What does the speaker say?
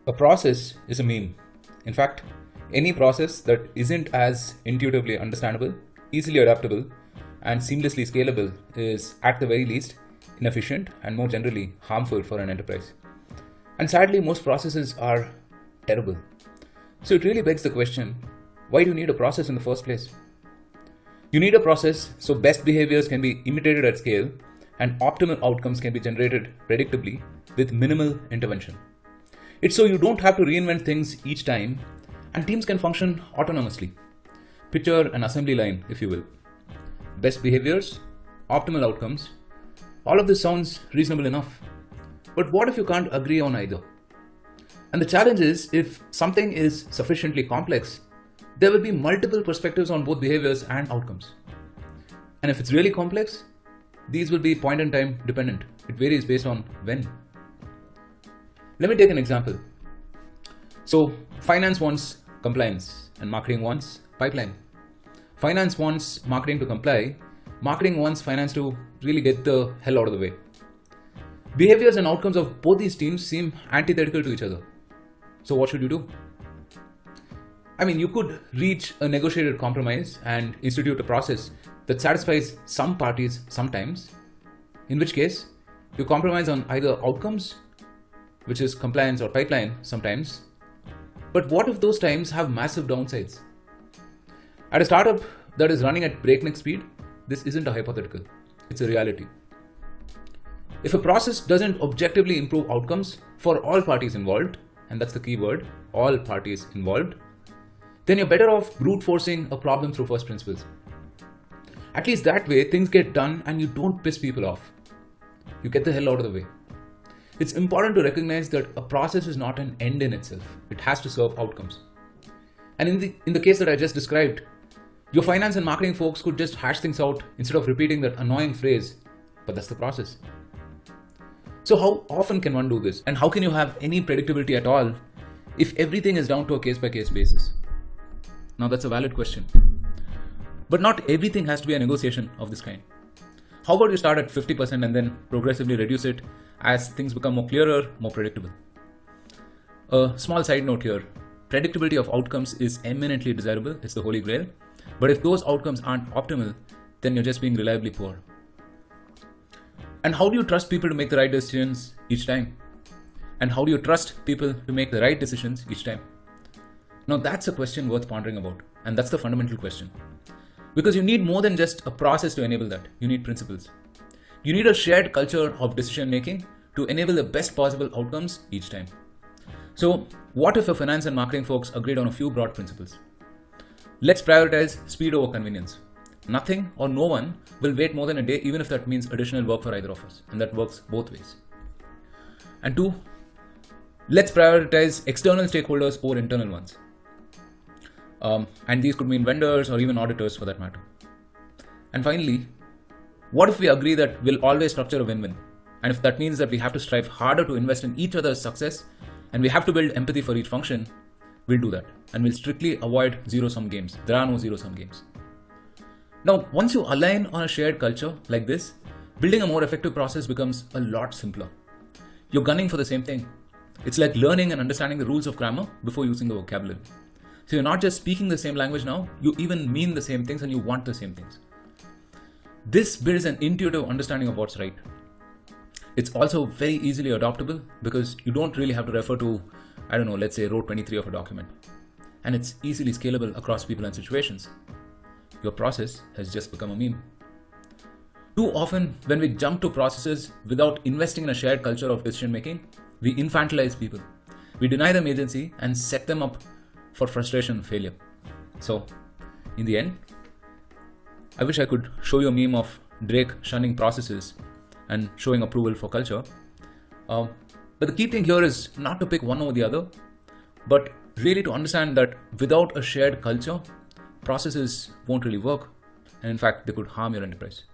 A process is a meme. In fact, any process that isn't as intuitively understandable, easily adaptable, and seamlessly scalable is, at the very least, inefficient and more generally harmful for an enterprise. And sadly, most processes are terrible. So it really begs the question, why do you need a process in the first place? You need a process so best behaviors can be imitated at scale and optimal outcomes can be generated predictably with minimal intervention. It's so you don't have to reinvent things each time and teams can function autonomously. Picture an assembly line, if you will. Best behaviors, optimal outcomes. All of this sounds reasonable enough. But what if you can't agree on either? And the challenge is, if something is sufficiently complex, there will be multiple perspectives on both behaviors and outcomes. And if it's really complex, these will be point in time dependent. It varies based on when. Let me take an example. So finance wants compliance and marketing wants pipeline. Finance wants marketing to comply. Marketing wants finance to really get the hell out of the way. Behaviors and outcomes of both these teams seem antithetical to each other. So what should you do? I mean, you could reach a negotiated compromise and institute a process that satisfies some parties sometimes, in which case you compromise on either outcomes, which is compliance or pipeline sometimes. But what if those times have massive downsides? At a startup that is running at breakneck speed, this isn't a hypothetical, it's a reality. If a process doesn't objectively improve outcomes for all parties involved, and that's the key word, all parties involved, then you're better off brute forcing a problem through first principles. At least that way, things get done and you don't piss people off. You get the hell out of the way. It's important to recognize that a process is not an end in itself. It has to serve outcomes. And in the case that I just described, your finance and marketing folks could just hash things out instead of repeating that annoying phrase, but that's the process. So how often can one do this? And how can you have any predictability at all if everything is down to a case-by-case basis? Now that's a valid question. But not everything has to be a negotiation of this kind. How about you start at 50% and then progressively reduce it as things become more clearer, more predictable? A small side note here. Predictability of outcomes is eminently desirable. It's the holy grail. But if those outcomes aren't optimal, then you're just being reliably poor. And how do you trust people to make the right decisions each time? And how do you trust people to make the right decisions each time? Now that's a question worth pondering about. And that's the fundamental question. Because you need more than just a process to enable that. You need principles. You need a shared culture of decision making to enable the best possible outcomes each time. So what if a finance and marketing folks agreed on a few broad principles? Let's prioritize speed over convenience. Nothing or no one will wait more than a day, even if that means additional work for either of us. And that works both ways. And two, let's prioritize external stakeholders over internal ones. And these could mean vendors or even auditors for that matter. And finally, what if we agree that we'll always structure a win-win? And if that means that we have to strive harder to invest in each other's success and we have to build empathy for each function, we'll do that. And we'll strictly avoid zero-sum games. There are no zero-sum games. Now, once you align on a shared culture like this, building a more effective process becomes a lot simpler. You're gunning for the same thing. It's like learning and understanding the rules of grammar before using the vocabulary. So you're not just speaking the same language now, you even mean the same things and you want the same things. This builds an intuitive understanding of what's right. It's also very easily adoptable because you don't really have to refer to, let's say row 23 of a document. And it's easily scalable across people and situations. Your process has just become a meme. Too often, when we jump to processes without investing in a shared culture of decision making, we infantilize people. We deny them agency and set them up for frustration and failure. So, in the end, I wish I could show you a meme of Drake shunning processes and showing approval for culture. But the key thing here is not to pick one over the other, but really to understand that without a shared culture, processes won't really work. And in fact, they could harm your enterprise.